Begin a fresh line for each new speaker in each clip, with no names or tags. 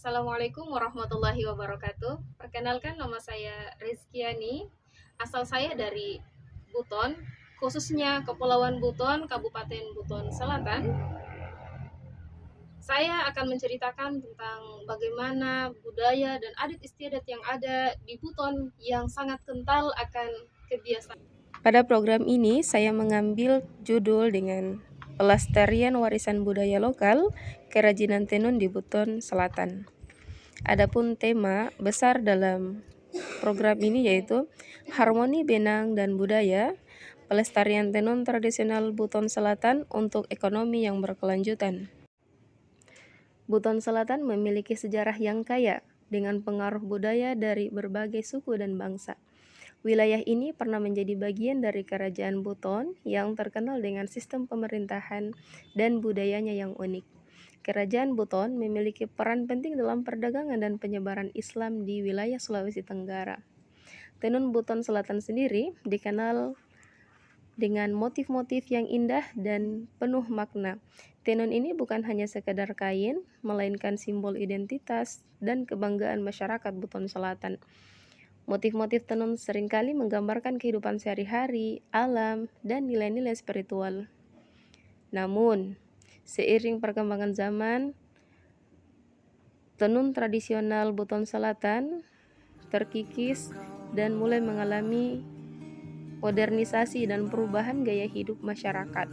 Assalamualaikum warahmatullahi wabarakatuh. Perkenalkan, nama saya Rizkyani. Asal saya dari Buton, khususnya Kepulauan Buton, Kabupaten Buton Selatan. Saya akan menceritakan tentang bagaimana budaya dan adat istiadat yang ada di Buton yang sangat kental akan kebiasaan. Pada program ini, saya mengambil judul dengan Pelestarian Warisan Budaya Lokal, Kerajinan Tenun di Buton Selatan. Adapun tema besar dalam program ini yaitu Harmoni Benang dan Budaya, Pelestarian Tenun Tradisional Buton Selatan untuk Ekonomi yang Berkelanjutan. Buton Selatan memiliki sejarah yang kaya dengan pengaruh budaya dari berbagai suku dan bangsa. Wilayah ini pernah menjadi bagian dari Kerajaan Buton yang terkenal dengan sistem pemerintahan dan budayanya yang unik. Kerajaan Buton memiliki peran penting dalam perdagangan dan penyebaran Islam di wilayah Sulawesi Tenggara. Tenun Buton Selatan sendiri dikenal dengan motif-motif yang indah dan penuh makna. Tenun ini bukan hanya sekedar kain, melainkan simbol identitas dan kebanggaan masyarakat Buton Selatan. Motif-motif tenun seringkali menggambarkan kehidupan sehari-hari, alam, dan nilai-nilai spiritual. Namun, seiring perkembangan zaman, tenun tradisional Buton Selatan terkikis dan mulai mengalami modernisasi dan perubahan gaya hidup masyarakat.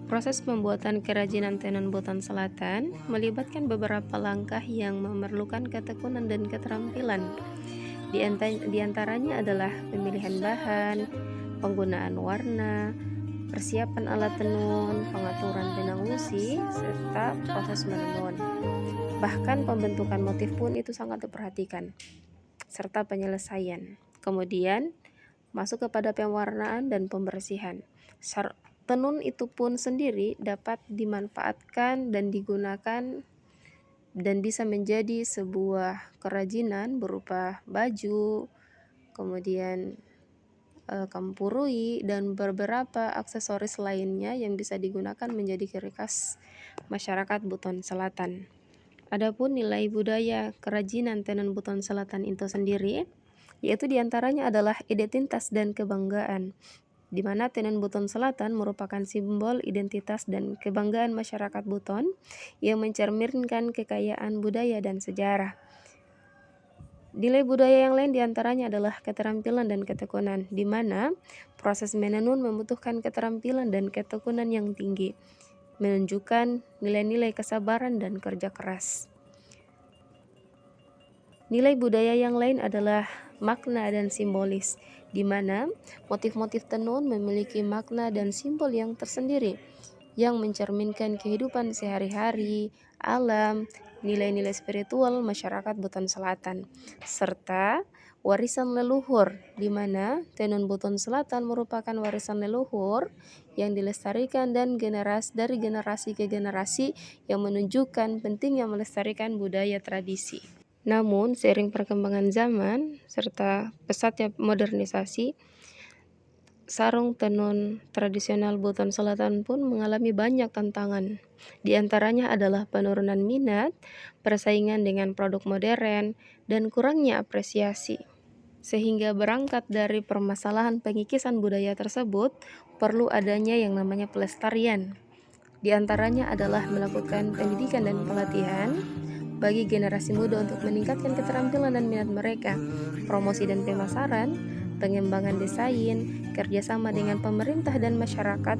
Proses pembuatan kerajinan tenun Buton Selatan melibatkan beberapa langkah yang memerlukan ketekunan dan keterampilan. Di antaranya adalah pemilihan bahan, penggunaan warna, persiapan alat tenun, pengaturan benang lusi, serta proses menenun. Bahkan pembentukan motif pun itu sangat diperhatikan, serta penyelesaian. Kemudian masuk kepada pewarnaan dan pembersihan. Tenun itu pun sendiri dapat dimanfaatkan dan digunakan dan bisa menjadi sebuah kerajinan berupa baju, kemudian kampurui, dan beberapa aksesoris lainnya yang bisa digunakan menjadi ciri khas masyarakat Buton Selatan. Adapun nilai budaya kerajinan tenun Buton Selatan itu sendiri, yaitu diantaranya adalah identitas dan kebanggaan, di mana tenun Buton Selatan merupakan simbol identitas dan kebanggaan masyarakat Buton yang mencerminkan kekayaan budaya dan sejarah. Nilai budaya yang lain diantaranya adalah keterampilan dan ketekunan, di mana proses menenun membutuhkan keterampilan dan ketekunan yang tinggi, menunjukkan nilai-nilai kesabaran dan kerja keras. Nilai budaya yang lain adalah makna dan simbolis, di mana motif-motif tenun memiliki makna dan simbol yang tersendiri yang mencerminkan kehidupan sehari-hari, alam, nilai-nilai spiritual masyarakat Buton Selatan, serta warisan leluhur, di mana tenun Buton Selatan merupakan warisan leluhur yang dilestarikan dan dari generasi ke generasi, yang menunjukkan pentingnya melestarikan budaya tradisi. Namun, seiring perkembangan zaman serta pesatnya modernisasi, sarung tenun tradisional Buton Selatan pun mengalami banyak tantangan. Di antaranya adalah penurunan minat, persaingan dengan produk modern, dan kurangnya apresiasi. Sehingga berangkat dari permasalahan pengikisan budaya tersebut, perlu adanya yang namanya pelestarian. Di antaranya adalah melakukan pendidikan dan pelatihan bagi generasi muda untuk meningkatkan keterampilan dan minat mereka, promosi dan pemasaran, pengembangan desain, kerjasama dengan pemerintah dan masyarakat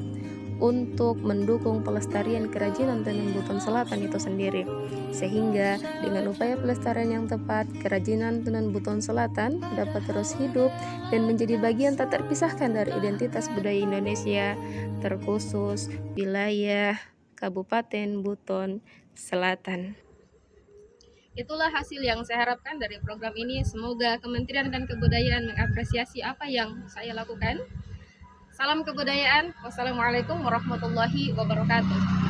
untuk mendukung pelestarian kerajinan tenun Buton Selatan itu sendiri. Sehingga dengan upaya pelestarian yang tepat, kerajinan tenun Buton Selatan dapat terus hidup dan menjadi bagian tak terpisahkan dari identitas budaya Indonesia, terkhusus wilayah Kabupaten Buton Selatan. Itulah hasil yang saya harapkan dari program ini. Semoga Kementerian dan Kebudayaan mengapresiasi apa yang saya lakukan. Salam kebudayaan. Wassalamualaikum warahmatullahi wabarakatuh.